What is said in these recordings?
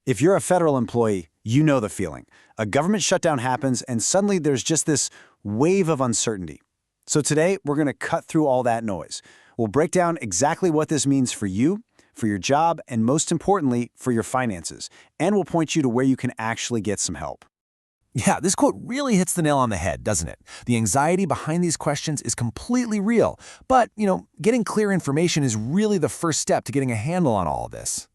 If you're a federal employee, you know the feeling. A government shutdown happens, and suddenly there's just this wave of uncertainty. So today, we're going to cut through all that noise. We'll break down exactly what this means for you, for your job, and most importantly, for your finances. And we'll point you to where you can actually get some help. Yeah, this quote really hits the nail on the head, doesn't it? The anxiety behind these questions is completely real. But, getting clear information is really the first step to getting a handle on all of this.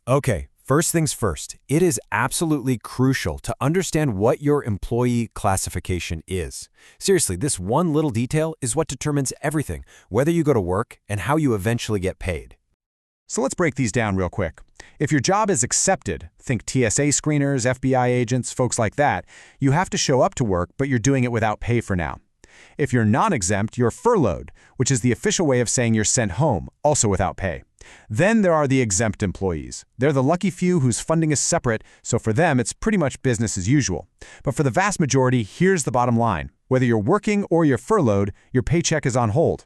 Okay, first things first. It is absolutely crucial to understand what your employee classification is. Seriously, this one little detail is what determines everything, whether you go to work and how you eventually get paid. So let's break these down real quick. If your job is accepted, think TSA screeners, FBI agents, folks like that, you have to show up to work, but you're doing it without pay for now. If you're non-exempt, you're furloughed, which is the official way of saying you're sent home, also without pay. Then there are the exempt employees. They're the lucky few whose funding is separate, so for them it's pretty much business as usual. But for the vast majority, here's the bottom line. Whether you're working or you're furloughed, your paycheck is on hold.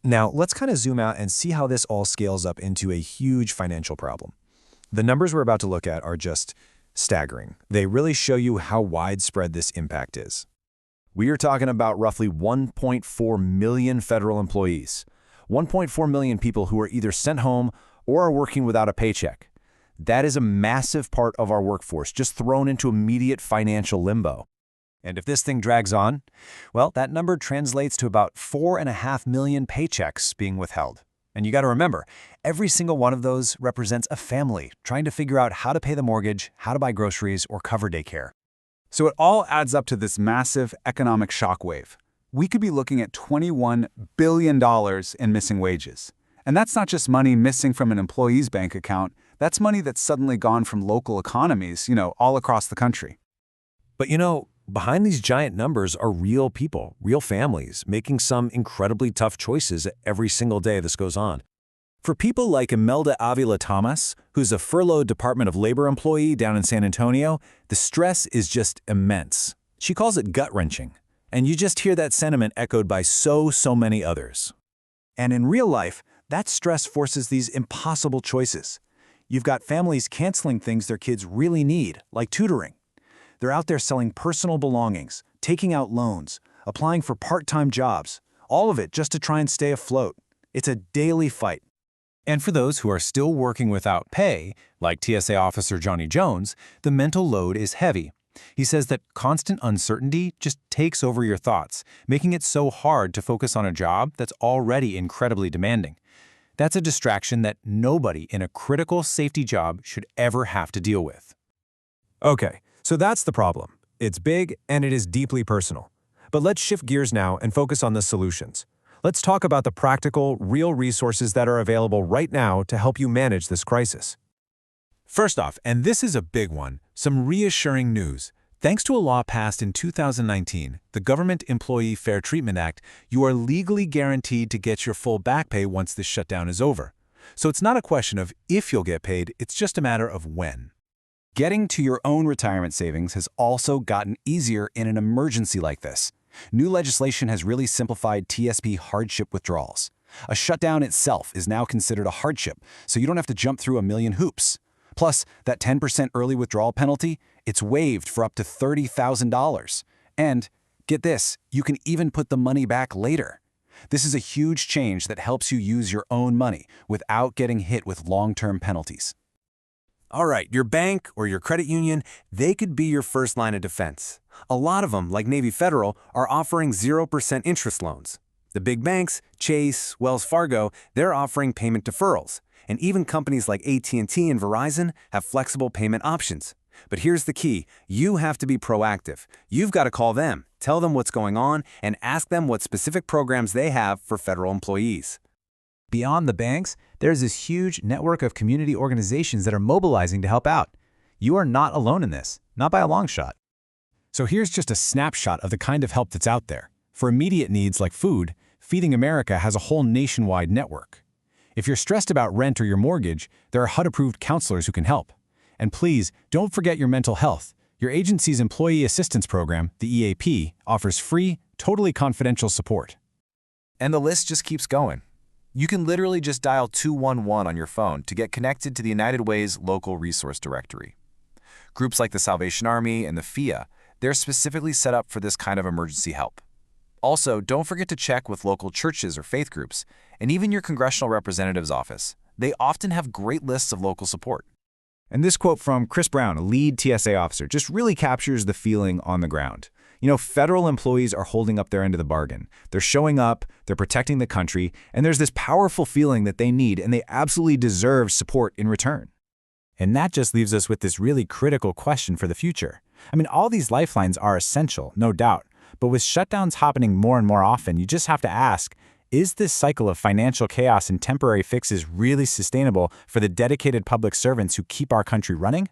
Now, let's kind of zoom out and see how this all scales up into a huge financial problem. The numbers we're about to look at are just staggering. They really show you how widespread this impact is. We are talking about roughly 1.4 million federal employees, 1.4 million people who are either sent home or are working without a paycheck. That is a massive part of our workforce, just thrown into immediate financial limbo. And if this thing drags on, well, that number translates to about 4.5 million paychecks being withheld. And you got to remember, every single one of those represents a family trying to figure out how to pay the mortgage, how to buy groceries, or cover daycare. So it all adds up to this massive economic shockwave. We could be looking at $21 billion in missing wages. And that's not just money missing from an employee's bank account. That's money that's suddenly gone from local economies, all across the country. But behind these giant numbers are real people, real families, making some incredibly tough choices every single day this goes on. For people like Imelda Avila Thomas, who's a furloughed Department of Labor employee down in San Antonio, the stress is just immense. She calls it gut-wrenching. And you just hear that sentiment echoed by so many others. And in real life, that stress forces these impossible choices. You've got families canceling things their kids really need, like tutoring. They're out there selling personal belongings, taking out loans, applying for part-time jobs, all of it just to try and stay afloat. It's a daily fight. And for those who are still working without pay, like TSA Officer Johnny Jones, the mental load is heavy. He says that constant uncertainty just takes over your thoughts, making it so hard to focus on a job that's already incredibly demanding. That's a distraction that nobody in a critical safety job should ever have to deal with. Okay, so that's the problem. It's big and it is deeply personal. But let's shift gears now and focus on the solutions. Let's talk about the practical, real resources that are available right now to help you manage this crisis. First off, and this is a big one, some reassuring news. Thanks to a law passed in 2019, the Government Employee Fair Treatment Act, you are legally guaranteed to get your full back pay once this shutdown is over. So it's not a question of if you'll get paid, it's just a matter of when. Getting to your own retirement savings has also gotten easier in an emergency like this. New legislation has really simplified TSP hardship withdrawals. A shutdown itself is now considered a hardship, so you don't have to jump through a million hoops. Plus, that 10% early withdrawal penalty, it's waived for up to $30,000. And, get this, you can even put the money back later. This is a huge change that helps you use your own money without getting hit with long-term penalties. All right, your bank or your credit union, they could be your first line of defense. A lot of them, like Navy Federal, are offering 0% interest loans. The big banks, Chase, Wells Fargo, they're offering payment deferrals. And even companies like AT&T and Verizon have flexible payment options. But here's the key. You have to be proactive. You've got to call them, tell them what's going on, and ask them what specific programs they have for federal employees. Beyond the banks, there's this huge network of community organizations that are mobilizing to help out. You are not alone in this, not by a long shot. So here's just a snapshot of the kind of help that's out there. For immediate needs like food, Feeding America has a whole nationwide network. If you're stressed about rent or your mortgage, there are HUD-approved counselors who can help. And please, don't forget your mental health. Your agency's Employee Assistance Program, the EAP, offers free, totally confidential support. And the list just keeps going. You can literally just dial 211 on your phone to get connected to the United Way's local resource directory. Groups like the Salvation Army and the FEHB, they're specifically set up for this kind of emergency help. Also, don't forget to check with local churches or faith groups, and even your congressional representative's office. They often have great lists of local support. And this quote from Chris Brown, a lead TSA officer, just really captures the feeling on the ground. You know, federal employees are holding up their end of the bargain. They're showing up, they're protecting the country, and there's this powerful feeling that they need, and they absolutely deserve support in return. And that just leaves us with this really critical question for the future. I mean, all these lifelines are essential, no doubt. But with shutdowns happening more and more often, you just have to ask, is this cycle of financial chaos and temporary fixes really sustainable for the dedicated public servants who keep our country running?